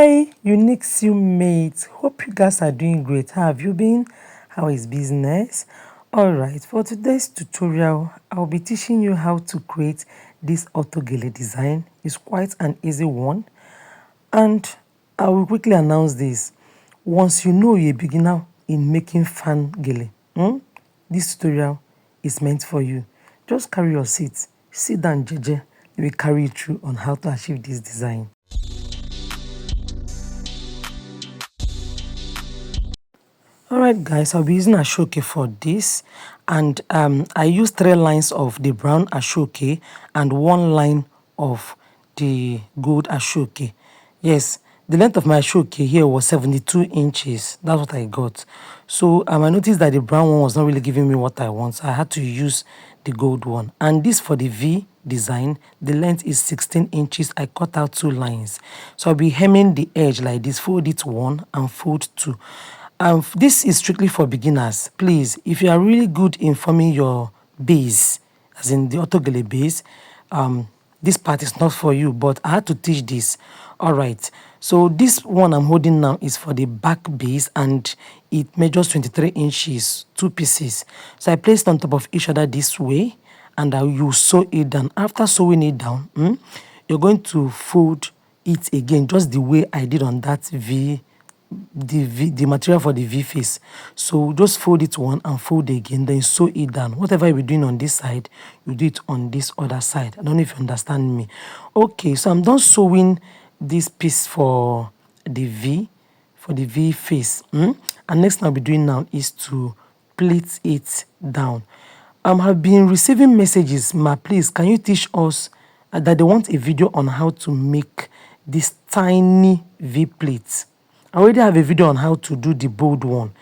Hi, unique mates. Hope you guys are doing great. How have you been? How is business? Alright, for today's tutorial, I'll be teaching you how to create this autogele design. It's quite an easy one. And I will quickly announce this. Once you know you're a beginner in making fan gele, this tutorial is meant for you. Just carry your seat, sit down, jeje. We will carry you through on how to achieve this design. Alright guys, I'll be using Asooke for this, and I use 3 lines of the brown Asooke and 1 line of the gold Asooke. Yes, the length of my Asooke here was 72 inches. That's what I got. So I noticed that the brown one was not really giving me what I want, so I had to use the gold one. And this for the V design, the length is 16 inches. I cut out 2 lines. So I'll be hemming the edge like this, fold it 1 and fold 2. This is strictly for beginners. Please, if you are really good in forming your base, as in the autogele base, this part is not for you, but I had to teach this. All right, so this one I'm holding now is for the back base, and it measures 23 inches, 2 pieces. So I placed on top of each other this way, and you sew it down. After sewing it down, you're going to fold it again, just the way I did on that the material for the V face. So just fold it 1 and fold again, then sew it down. Whatever you're doing on this side, you do it on this other side. I don't know if you understand me. Okay, so I'm done sewing this piece for the V face. And next thing I'll be doing now is to pleat it down. I've been receiving messages, please, can you teach us that they want a video on how to make this tiny V pleats. I already have a video on how to do the bold one,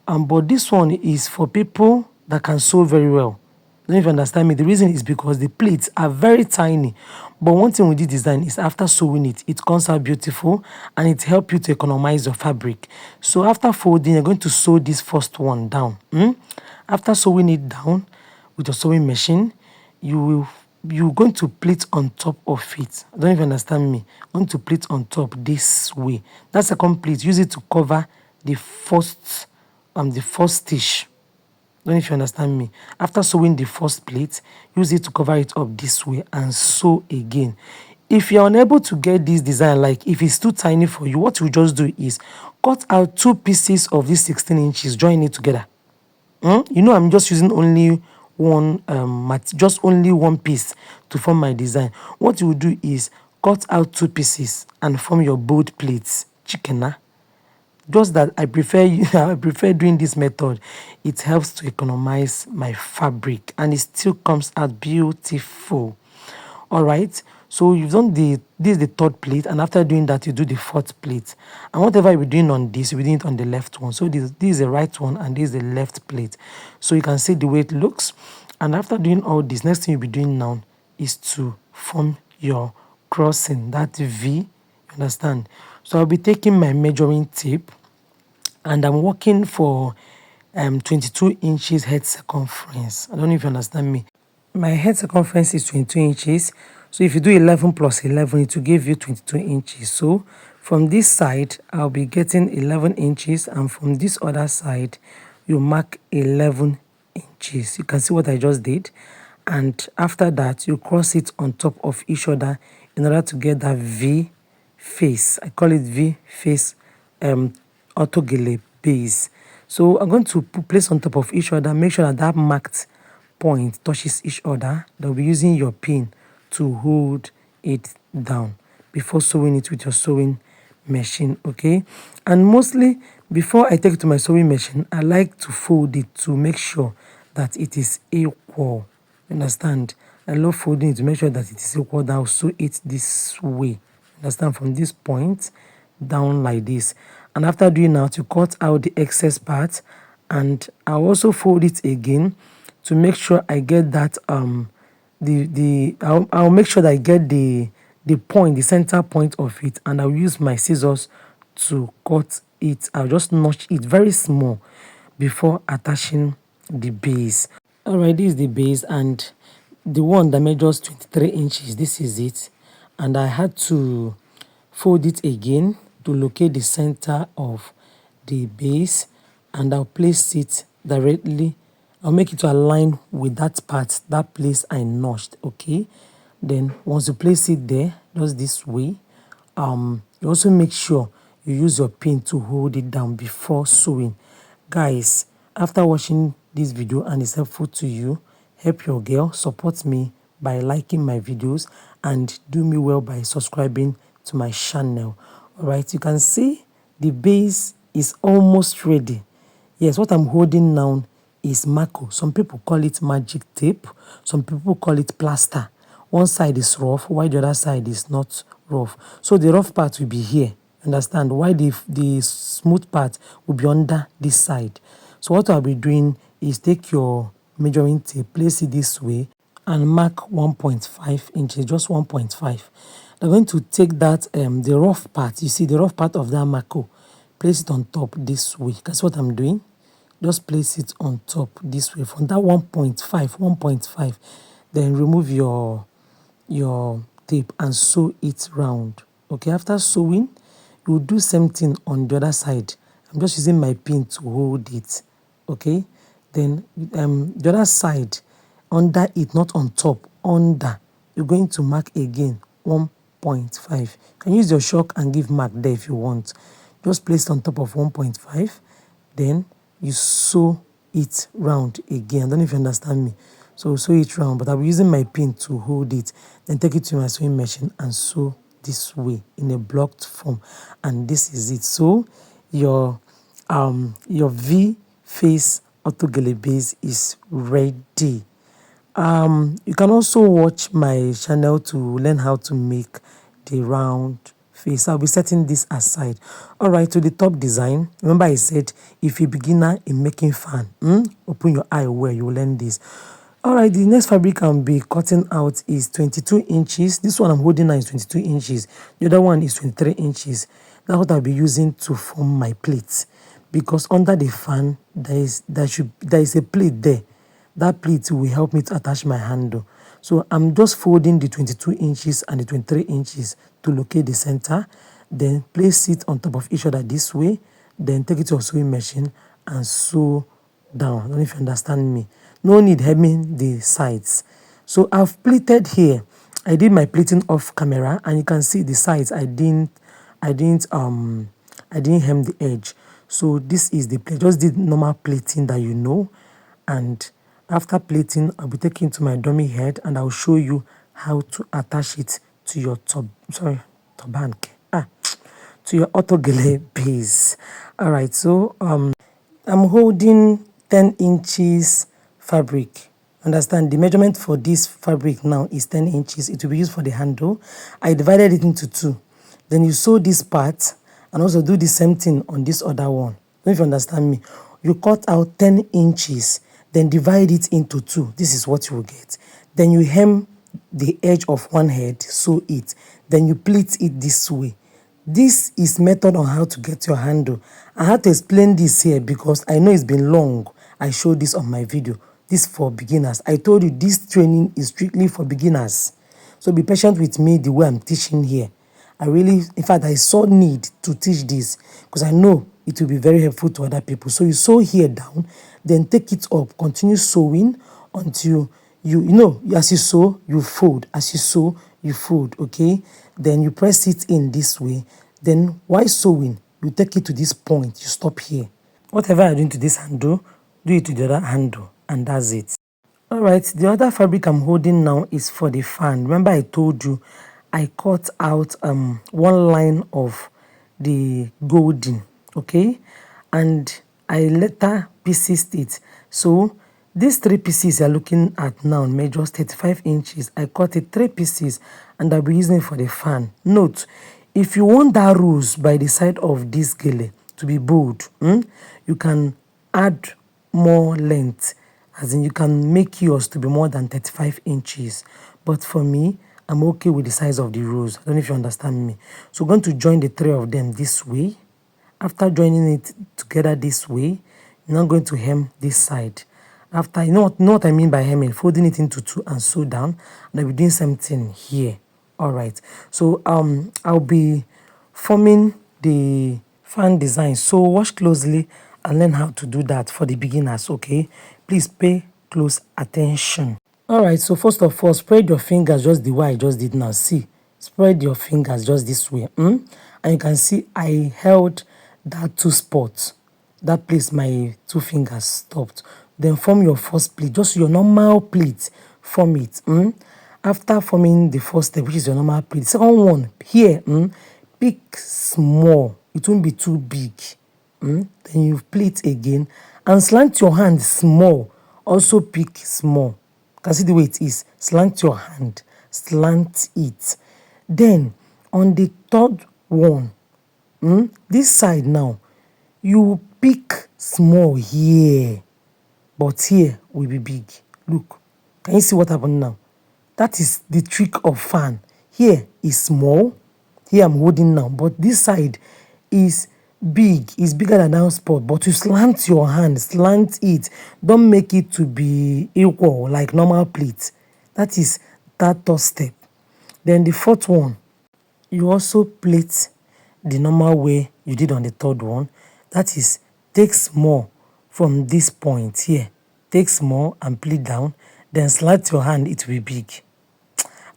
but this one is for people that can sew very well. Don't know if you understand me. The reason is because the pleats are very tiny, but one thing with this design is after sewing it, it comes out beautiful and it helps you to economize your fabric. So after folding, you're going to sew this first one down. After sewing it down with your sewing machine, you're going to pleat on top of it. I don't know if you understand me. I'm going to pleat on top this way. That second pleat, use it to cover the first stitch. I don't know if you understand me. After sewing the first pleat, use it to cover it up this way and sew again. If you're unable to get this design, like if it's too tiny for you, what you just do is cut out 2 pieces of this 16 inches, join it together. You know, I'm just using only one piece to form my design. What you will do is cut out 2 pieces and form your bold plates. Chickener. Just that I prefer doing this method. It helps to economize my fabric and it still comes out beautiful. All right, so you've done this is the 3rd plate, and after doing that you do the 4th plate, and whatever you're doing on this, you're doing it on the left one. So this is the right one and this is the left plate, so you can see the way it looks. And after doing all this, next thing you'll be doing now is to form your crossing, that V. You understand? So I'll be taking my measuring tape and I'm working for 22 inches head circumference. I don't know if you understand me. My head circumference is 22 inches. So if you do 11 plus 11, it will give you 22 inches. So from this side, I'll be getting 11 inches. And from this other side, you mark 11 inches. You can see what I just did. And after that, you cross it on top of each other in order to get that V face. I call it V face autogele base. So I'm going to place on top of each other, make sure that marked point touches each other. They'll be using your pin to hold it down before sewing it with your sewing machine. Okay, and mostly before I take it to my sewing machine, I like to fold it to make sure that it is equal. Understand? I love folding it to make sure that it is equal. I'll sew it this way. Understand? From this point down like this. And after doing that, you cut out the excess part, and I'll also fold it again to make sure I get that I'll make sure that I get the point, the center point of it, and I'll use my scissors to cut it. I'll just notch it very small before attaching the base. Alright, this is the base, and the one that measures 23 inches, this is it. And I had to fold it again to locate the center of the base, and I'll place it directly. I'll make it to align with that part, that place I notched, okay? Then once you place it there, just this way, you also make sure you use your pin to hold it down before sewing. Guys, after watching this video and it's helpful to you, help your girl, support me by liking my videos, and do me well by subscribing to my channel. All right, you can see the base is almost ready. Yes, what I'm holding now is Mako. Some people call it magic tape. Some people call it plaster. One side is rough, while the other side is not rough. So the rough part will be here, understand? Why the smooth part will be under this side. So what I'll be doing is take your measuring tape, place it this way, and mark 1.5 inches, just 1.5. I'm going to take that, the rough part, you see the rough part of that Mako, place it on top this way. That's what I'm doing. Just place it on top this way from that 1.5. Then remove your tape and sew it round. Okay, after sewing, you do same thing on the other side. I'm just using my pin to hold it. Okay, then the other side, under it, not on top, under, you're going to mark again 1.5. You can use your chalk and give mark there if you want. Just place it on top of 1.5, then you sew it round again. I don't know if you understand me. So sew it round, but I'll be using my pin to hold it. Then take it to my sewing machine and sew this way in a blocked form. And this is it. So your V face autogele base is ready. You can also watch my channel to learn how to make the round face. I'll be setting this aside. All right, to the top design, remember I said if you're a beginner in making fan, open your eye where you learn this. All right, the next fabric I'll be cutting out is 22 inches. This one I'm holding now is 22 inches. The other one is 23 inches. That's what I'll be using to form my plates, because under the fan there is a plate there. That plate will help me to attach my handle. So I'm just folding the 22 inches and the 23 inches to locate the center, then place it on top of each other this way, then take it to a sewing machine and sew down. I don't know if you understand me. No need hemming the sides. So I've pleated here. I did my pleating off camera, and you can see the sides. I didn't hem the edge. So this is the plate. Just did normal plating that you know, and after plating, I'll be taking to my dummy head and I'll show you how to attach it to your turban, to your autogele base. All right, so I'm holding 10 inches fabric. Understand, the measurement for this fabric now is 10 inches. It will be used for the handle. I divided it into two. Then you sew this part and also do the same thing on this other one. I don't know if you understand me. You cut out 10 inches. Then divide it into two. This is what you will get. Then you hem the edge of one head, sew it. Then you pleat it this way. This is method on how to get your handle. I had to explain this here because I know it's been long. I showed this on my video. This for beginners. I told you this training is strictly for beginners. So be patient with me the way I'm teaching here. In fact, I saw need to teach this because I know it will be very helpful to other people. So you sew here down, then take it up, continue sewing until as you sew, you fold. As you sew, you fold, okay? Then you press it in this way. Then while sewing, you take it to this point, you stop here. Whatever you're doing to this handle, do it to the other handle, and that's it. All right, the other fabric I'm holding now is for the fan. Remember I told you I cut out one line of the golden, okay, and I later pieced it. So these 3 pieces you're looking at now measures 35 inches. I cut it 3 pieces and I'll be using it for the fan. Note, if you want that rose by the side of this gele to be bold, you can add more length, as in you can make yours to be more than 35 inches. But for me, I'm okay with the size of the rose. I don't know if you understand me. So we're going to join the 3 of them this way. After joining it together this way, you're now going to hem this side. After, you know what I mean by hemming, folding it into 2 and sew down, and I'll be doing something here. All right. So I'll be forming the fan design, so watch closely and learn how to do that for the beginners. Okay, please pay close attention. All right, so first of all, spread your fingers just the way I just did now. See, spread your fingers just this way, and you can see I held that two spots, that place my two fingers stopped. Then form your first pleat, just your normal pleat, form it. After forming the first step, which is your normal pleat, second one here, pick small, it won't be too big. Then you pleat again and slant your hand small, also pick small. You can see the way it is, slant your hand, slant it. Then on the third one, this side now, you pick small here, but here will be big. Look, can you see what happened now? That is the trick of fan. Here is small, here I'm holding now, but this side is big, is bigger than that spot. But you slant your hand, slant it, don't make it to be equal like normal pleat. That is that third step. Then the fourth one, you also plait the normal way you did on the third one. That is, take small from this point here, take small and pleat down, then slant your hand, it will be big.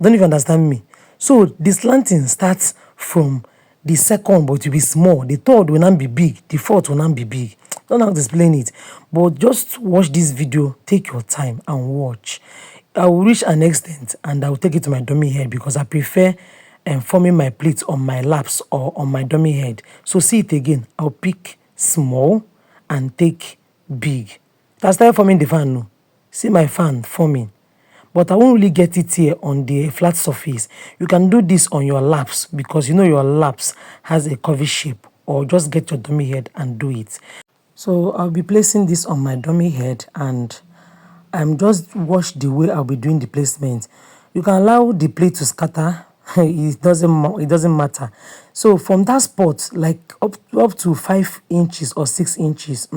Don't even understand me. So the slanting starts from the second, but it will be small. The third will not be big. The fourth will not be big. Don't know how to explain it, but just watch this video. Take your time and watch. I will reach an extent and I will take it to my dummy head because I prefer forming my pleats on my laps or on my dummy head. So see it again. I'll pick small and take big. That's started forming the fan now. See my fan forming. But I won't really get it here on the flat surface. You can do this on your laps because you know your laps has a curvy shape, or just get your dummy head and do it. So I'll be placing this on my dummy head and just watch the way I'll be doing the placement. You can allow the plate to scatter. It doesn't matter. So from that spot, like up to 5 inches or 6 inches,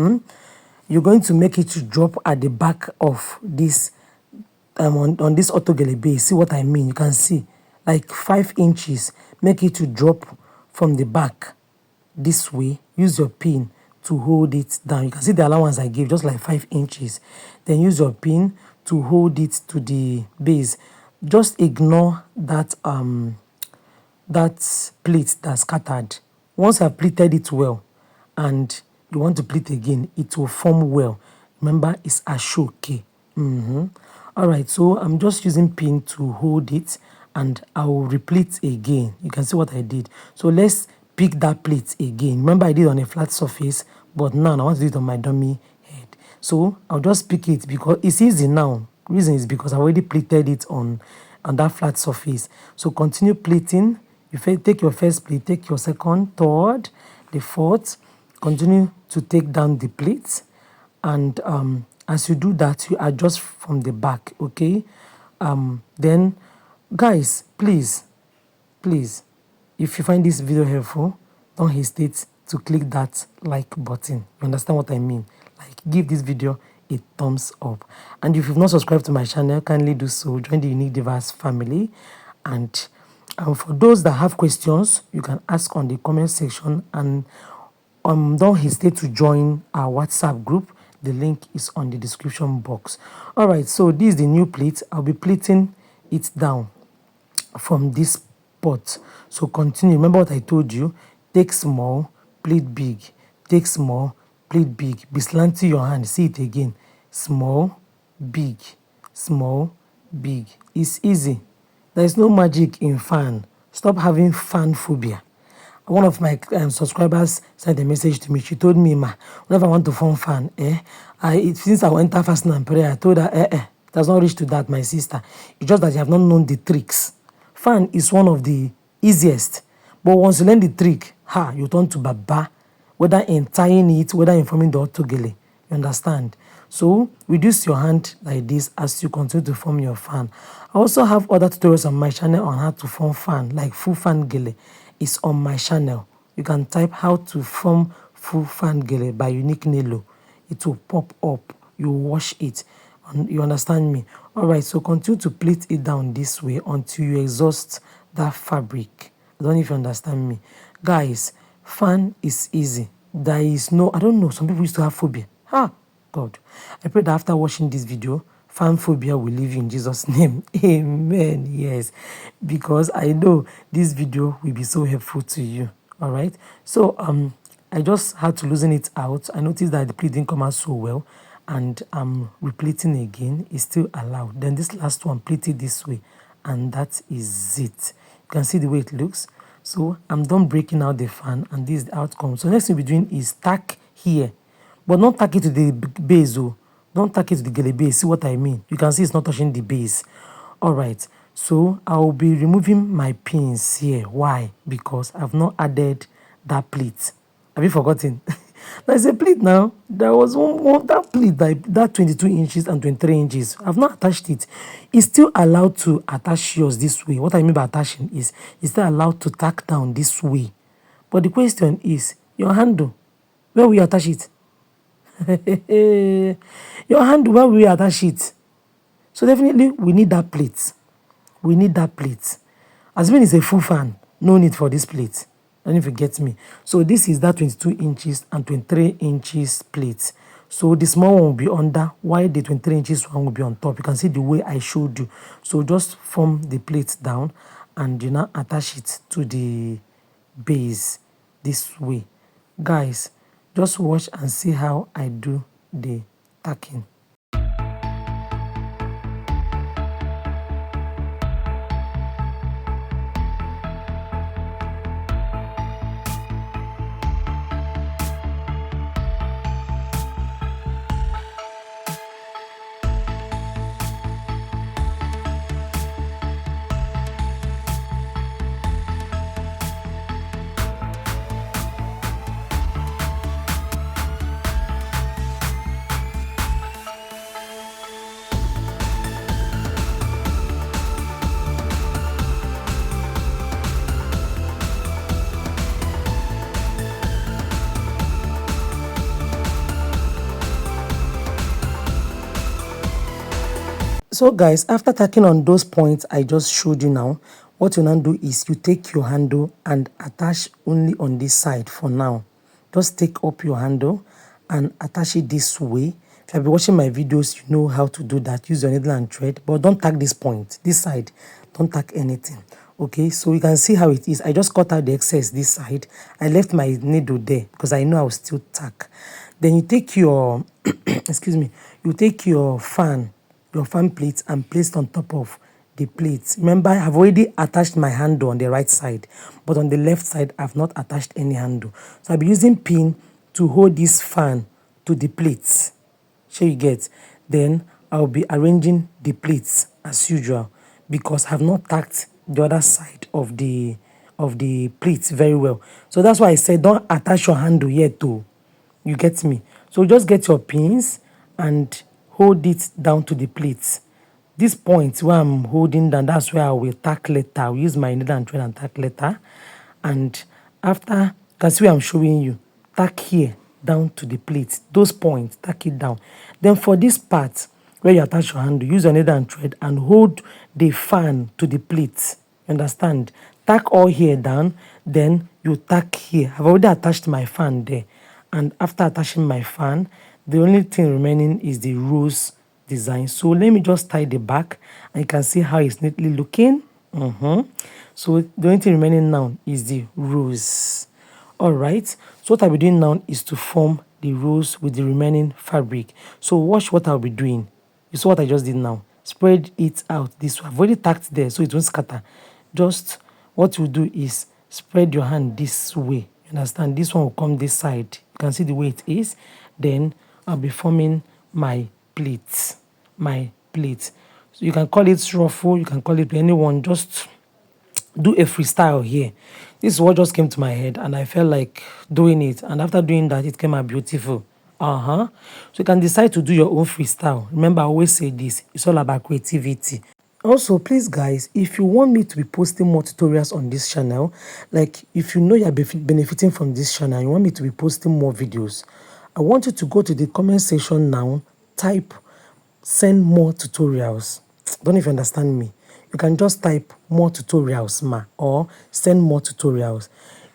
you're going to make it to drop at the back of this on this autogele base. See what I mean? You can see like 5 inches. Make it to drop from the back this way. Use your pin to hold it down. You can see the allowance I gave, just like 5 inches. Then use your pin to hold it to the base. Just ignore that that plate that's scattered. Once I've pleated it well and you want to pleat again, it will form well. Remember, it's Asooke. All right, so I'm just using pin to hold it and I will replete again. You can see what I did. So let's pick that plate again. Remember, I did on a flat surface, but now I want to do it on my dummy head. So I'll just pick it because it's easy now. Reason is because I already pleated it on that flat surface. So continue pleating. You take your first plate, take your second, third, the fourth. Continue to take down the plates, and as you do that, you adjust from the back. Okay. Then guys, please, if you find this video helpful, don't hesitate to click that like button. You understand what I mean? Like, give this video a thumbs up, and if you've not subscribed to my channel, kindly do so. Join the Unique Divas family. And for those that have questions, you can ask on the comment section, and don't hesitate to join our WhatsApp group. The link is on the description box. All right, so this is the new plate. I'll be pleating it down from this spot. So continue. Remember what I told you. Take small, pleat big. Take small, pleat big. Be slanting your hand. See it again. Small, big. Small, big. It's easy. There is no magic in fan. Stop having fan phobia. One of my subscribers sent a message to me. She told me, "Ma, whenever I want to form fan, since I enter fasting and prayer, I told her, it does not reach to that, my sister. It's just that you have not known the tricks. Fan is one of the easiest, but once you learn the trick, you turn to baba, whether in tying it, whether in forming the autogele. You understand? So reduce your hand like this as you continue to form your fan. I also have other tutorials on my channel on how to form fan, like full fan gele. Is on my channel. You can type how to form full fan gele by Unique Nelo. It will pop up. You wash it. You understand me? All right, so continue to pleat it down this way until you exhaust that fabric. I don't know if you understand me. Guys, Fan is easy. There is no, I don't know, some people used to have phobia. God. I pray that after watching this video, fan phobia will leave you in Jesus' name. Amen. Yes. Because I know this video will be so helpful to you. All right. So I just had to loosen it out. I noticed that the pleat didn't come out so well, and I'm repleating again. It's still allowed. Then this last one pleated this way, and that is it. You can see the way it looks. So I'm done breaking out the fan, and this is the outcome. So next thing we're doing is tack here, but not tack it to the base. Oh, don't tack it to the gele base. See what I mean? You can see it's not touching the base. All right. So I'll be removing my pins here. Why? Because I've not added that pleat. Have you forgotten? There's a pleat now. There was one that pleat, that 22 inches and 23 inches. I've not attached it. It's still allowed to attach yours this way. What I mean by attaching is it's still allowed to tack down this way. But the question is, your handle, where will you attach it? Your handle, where will you attach it? So definitely we need that plate. We need that plate. Assuming it's a full fan, no need for this plate. I don't know if you get me. So this is that 22 inches and 23 inches plate. So the small one will be under, while the 23 inches one will be on top. You can see the way I showed you. So just form the plate down and you now attach it to the base this way. Guys, just watch and see how I do the tacking. So guys, after tacking on those points I just showed you now, what you now do is you take your handle and attach only on this side for now. Just take up your handle and attach it this way. If you have been watching my videos, you know how to do that. Use your needle and thread, but don't tack this point, this side. Don't tack anything. Okay, so you can see how it is. I just cut out the excess this side. I left my needle there because I know I will still tack. Then you take your, excuse me, you take your fan plate and place on top of the plate. Remember, I've already attached my handle on the right side, but on the left side, I've not attached any handle. So I'll be using pin to hold this fan to the plates. So you get. Then I'll be arranging the plates as usual because I've not tacked the other side of the plates very well. So that's why I said don't attach your handle yet too. You get me? So just get your pins and hold it down to the plates. This point where I'm holding down, that's where I will tack later. I'll use my needle and thread and tack later. And after, you can see where I'm showing you. Tack here down to the plate. Those points, tack it down. Then for this part where you attach your handle, use your needle and thread and hold the fan to the plate. You understand? Tack all here down, then you tack here. I've already attached my fan there. And after attaching my fan, the only thing remaining is the rose design. So let me just tie the back and you can see how it's neatly looking. So the only thing remaining now is the rose. All right. So what I'll be doing now is to form the rose with the remaining fabric. So watch what I'll be doing. You saw what I just did now. Spread it out this way. I've already tacked there so it won't scatter. Just what you do is spread your hand this way. You understand? This one will come this side. You can see the way it is. Then I'll be forming my pleats. So you can call it ruffle, you can call it anyone, just do a freestyle here. This is what just came to my head and I felt like doing it, and after doing that it came out beautiful. So you can decide to do your own freestyle. Remember, I always say this, it's all about creativity. Also, please guys, if you want me to be posting more tutorials on this channel, like if you know you're benefiting from this channel, you want me to be posting more videos, I want you to go to the comment section now, type send more tutorials. Don't even understand me. You can just type more tutorials, or send more tutorials.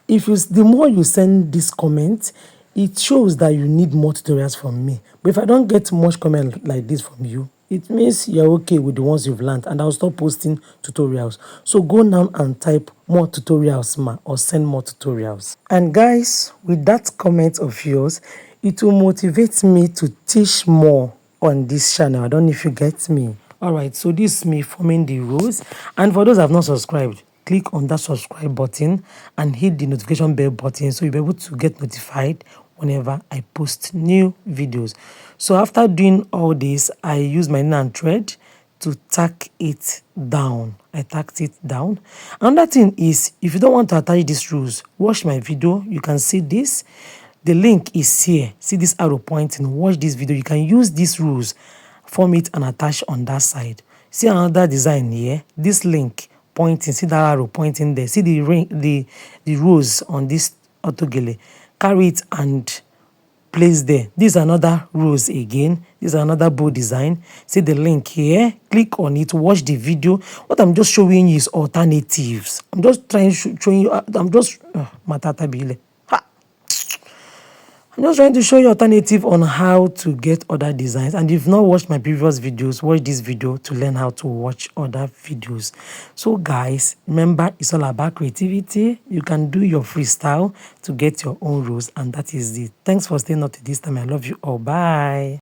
the more you send this comment, it shows that you need more tutorials from me. But if I don't get much comment like this from you, it means you're okay with the ones you've learned, and I'll stop posting tutorials. So go now and type more tutorials, ma, or send more tutorials. And guys, with that comment of yours, it will motivate me to teach more on this channel. I don't know if you get me. All right, so this is me forming the rows. And for those who have not subscribed, click on that subscribe button and hit the notification bell button so you'll be able to get notified whenever I post new videos. So after doing all this, I use my needle and thread to tack it down. I tacked it down. Another thing is, if you don't want to attach these rows, watch my video. You can see this. The link is here. See this arrow pointing. Watch this video. You can use these rules, form it and attach on that side. See another design here. This link pointing. See that arrow pointing there. See the ring, the rows on this autogele. Carry it and place there. This is another rose again. This is another bow design. See the link here. Click on it. Watch the video. What I'm just showing you is alternatives. I'm just trying to show you. I'm just matatabile. I'm just trying to show you alternative on how to get other designs. And if you've not watched my previous videos, watch this video to learn how to watch other videos. So guys, remember, it's all about creativity. You can do your freestyle to get your own rules, and that is it. Thanks for staying up to this time. I love you all. Bye.